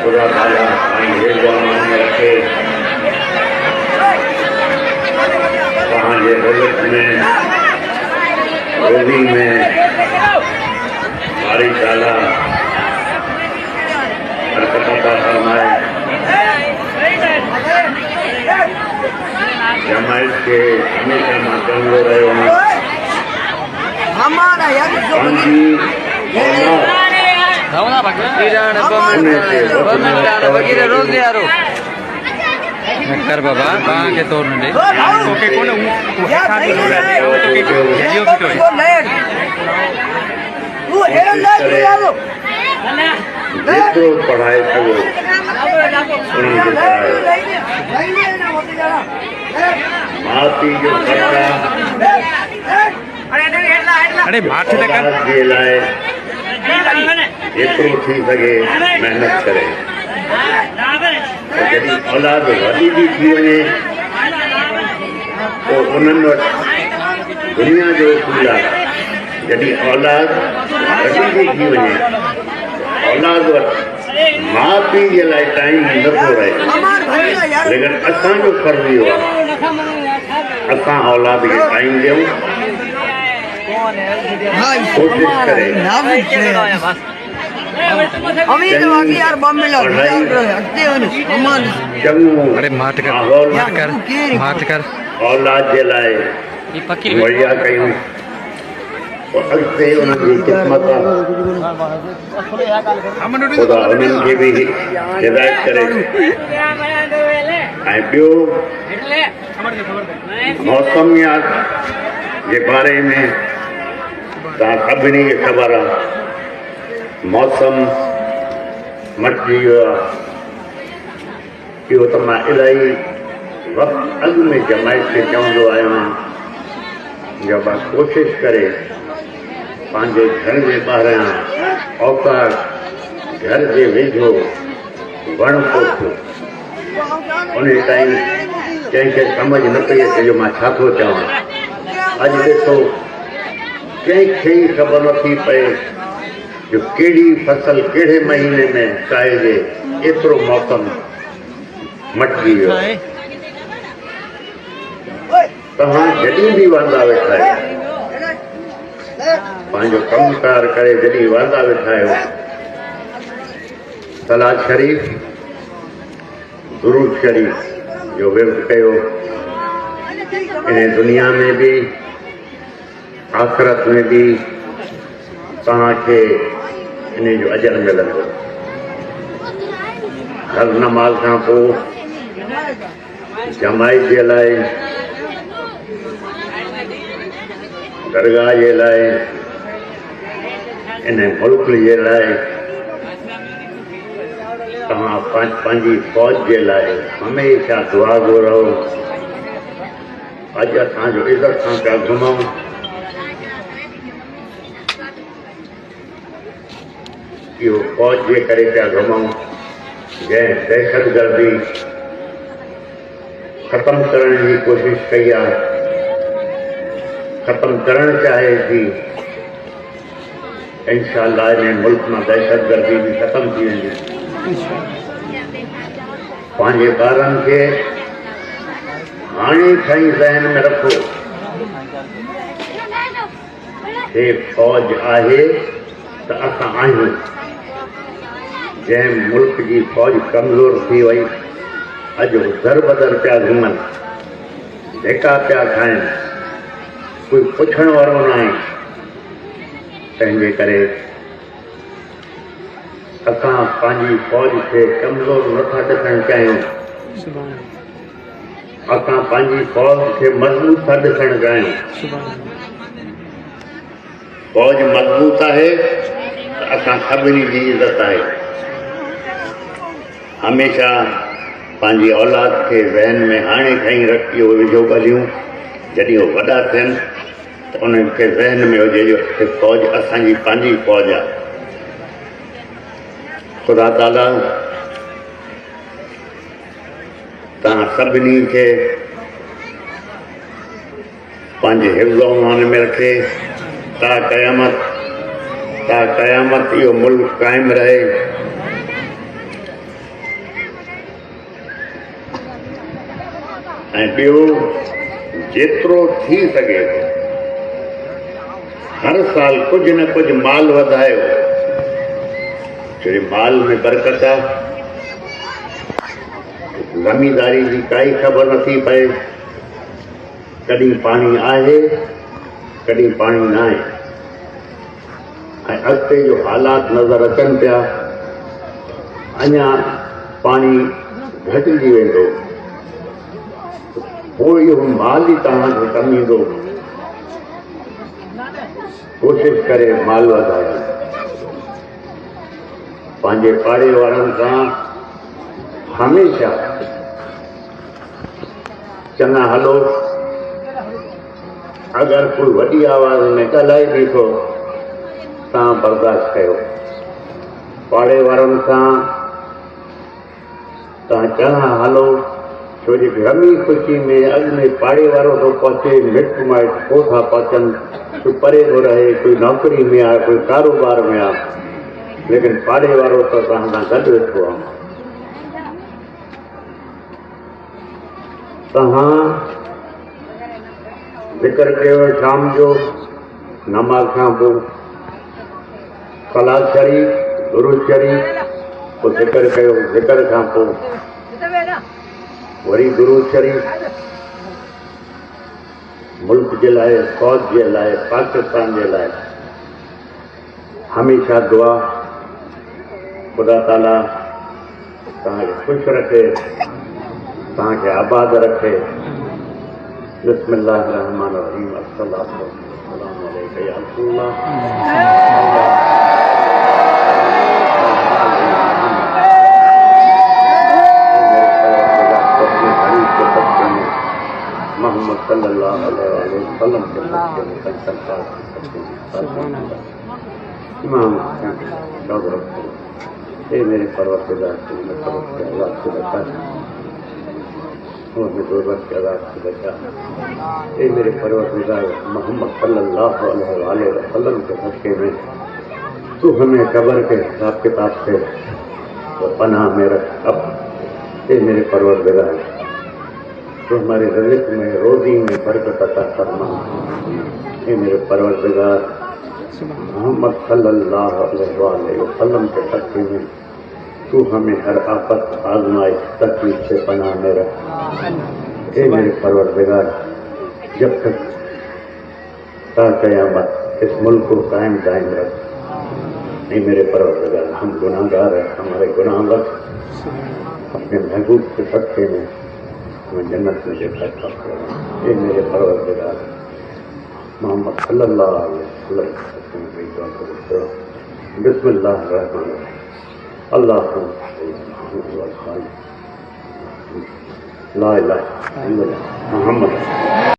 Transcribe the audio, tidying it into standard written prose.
खुदा ताला रखे तव्हांजे रिज़्क़ में रोज़ी में बारी ताला बरकत अता फरमाए। जमायत के हमेशा मां चवंदो रहियो कर बाबा कहाँ के तोड़ ने ओके कौन जेतिरो पढ़ाए सघो माउ पीउ जो ख़र्चा अरे माथे ते कर जे लाइ जेतिरो थी सघे महिनत करे। जॾहिं औलाद वॾी बि थी वञे पोइ उन्हनि वटि दुनिया जो उसूल आहे। जॾहिं औलाद वॾी बि थी वञे औलाद वटि माउ पीउ जे लाइ टाइम नथो रहे। लेकिन असांजो फर्ज़ इहो आहे असां औलाद खे टाइम ॾियूं कोशिशि करे अरे माठ कर औलाद जे लाइ बढ़िया कयूं अॻिते उन्हनि जी क़िस्मत ख़ुदा उन्हनि खे बि हिदायत करे। ऐं ॿियो मौसमियात जे बारे में तव्हां सभिनी खे ख़बर आहे मौसम मटिजी वियो आहे। इहो त मां इलाही वक़्तु अॻु में जमायत खे चवंदो आहियां जब कोशिशि करे पंहिंजे घर जे ॿाहिरां औकात घर जे वेझो वण पोखियो। उन टाइम कंहिंखे सम्झ न पई अचे जो मां छा थो चवां। अॼु ॾिसो कंहिंखे ई ख़बर नथी पए जो कहिड़ी फसल कहिड़े महीने में काइजे। एतिरो मौसम मटिजी वियो। तव्हां जॾहिं बि वांदा वेठा आहियो पंहिंजो कमकार करे जॾहिं वांदा वेठा आहियो सलाद शरीफ़ दुरूद शरीफ़ जो विर्त कयो। इन दुनिया में भी आख़िरत में भी तव्हांखे इन जो अजर मिलंदो। हर नमाज़ खां पोइ जमायत जे लाइ दरगाह जे लाइ इन मुल्क जे लाइ तव्हां पंहिंजी फ़ौज जे लाइ हमेशह दुआ घुरो। अॼु असांजो इज़त सां पिया घुमूं इहो फ़ौज जे करे पिया घुमूं जंहिं दहशतगर्दी ख़तमु करण जी कोशिशि कई आहे ख़तमु करणु चाहे थी। इंशाअल्लाह इन मुल्क मां दहशतगर्दी बि ख़तमु थी वेंदी। पंहिंजे ॿारनि खे हाणे खां ई ज़हन में रखो हे फ़ौज आहे त असां आहियूं। जंहिं मुल्क जी फ़ौज कमज़ोर थी वई अॼु दर बदर पिया घुमनि धिका पिया खाइनि कोई पुछण वारो न आहे। तंहिंजे करे असां पंहिंजी फ़ौज खे कमज़ोर नथा ॾिसणु चाहियूं। असां पंहिंजी फ़ौज खे मज़बूत था ॾिसणु चाहियूं। फ़ौज मज़बूत आहे त असां सभिनी जी इज़त आहे। हमेशह पंहिंजी औलाद खे ज़हन में हाणे खां ई रखी विझो ॻाल्हियूं। जॾहिं उहे वॾा थियनि त उन्हनि खे ज़हन में हुजे जो फ़ौज असांजी पंहिंजी फ़ौज आहे। ख़ुदा ताला तव्हां सभिनी खे पंहिंजे हिफ़्ज़ अमान में रखे। ता क़यामत इहो मुल्क क़ाइमु रहे। ऐं ॿियो जेतिरो थी सघे हर साल कुझु न कुझु माल वधायो, छो माल में बरकत आहे। ज़मींदारी जी काई ख़बर नथी पए, कॾहिं पाणी आहे कॾहिं पाणी न आहे, ऐं अॻिते जो हालात नज़र अचनि पिया। अञा पाणी घटिजी वेंदो, पोइ इहो माल ई तव्हांखे कमु ईंदो। कोशिशि करे माल वधायो, पंहिंजे पाड़े वारनि सां हमेशह चङा हलो। अगरि कोई वॾी आवाज़ में ॻाल्हाए बि थो, तव्हां बर्दाश्त कयो। पाड़े वारनि सां तव्हां चङा हलो, छो जो गमी ख़ुशी में अॻु में पाड़े वारो थो पहुचे, मिट माइट पोइ था पहुचनि, कोई परे थो रहे, कोई नौकिरी में आहे, कोई कारोबार में आहे, लेकिन पाड़े वारो त तव्हां सां गॾु वेठो आहे। तव्हां ज़िक्र कयो शाम जो नमाज़ खां पोइ, सलाद शरीफ़, दुरूद शरीफ़, पोइ ज़िक्र कयो, ज़िक्र खां पोइ वरी दुरूद शरीफ़। मुल्क जे लाइ, फ़ौज जे लाइ, पाकिस्तान जे लाइ हमेशह दुआ। ख़ुदा ताला तव्हांखे ख़ुशि रखे, तव्हांखे आबाद रखे। बिस्मिल्लाह रहमान रहीम। अस्सलामु अलैकुम या रसूलल्लाह। मोहम्मद सल्लल्लाहु अलैहि वसल्लम के इमाम ए मेरे परवरदिगार से अल्लाह से बचा, और मैं दोज़ख के अज़ाब से बचा। ए मेरे परवरदिगार मोहम्मद सल्लल्लाहु अलैहि वसल्लम के सदक़े में तू हमें कब्र के हिसाब किताब से तो पनाह में रख। अब ए मेरे परवरदिगार तो हमारे रिज़्क़ में, रोज़ी में बरकत अता फरमा। ए मेरे परवरदिगार मोहम्मद सल्लल्लाहु अलैहि वसल्लम के सदक़े में तू हमें हर आफत, आज़माइश, तकलीफ से पनाह में रख। ए मेरे परवरदिगार जब तक ता क़यामत इस मुल्क को कायम दायम रख। ए मेरे परवरदिगार हम गुनाहगार हैं, हमारे गुनाह बख्श। अपने महबूब के सदक़े में हमें जन्नत में जगह अता फरमा। ए मेरे परवरदिगार मोहम्मद सल्लल्लाहु अलैहि वसल्लम बिस्मिल्लाहिर्रहमानिर्रहीम। अल्लाहुम्मा ला इलाहा इल्लल्लाह मुहम्मद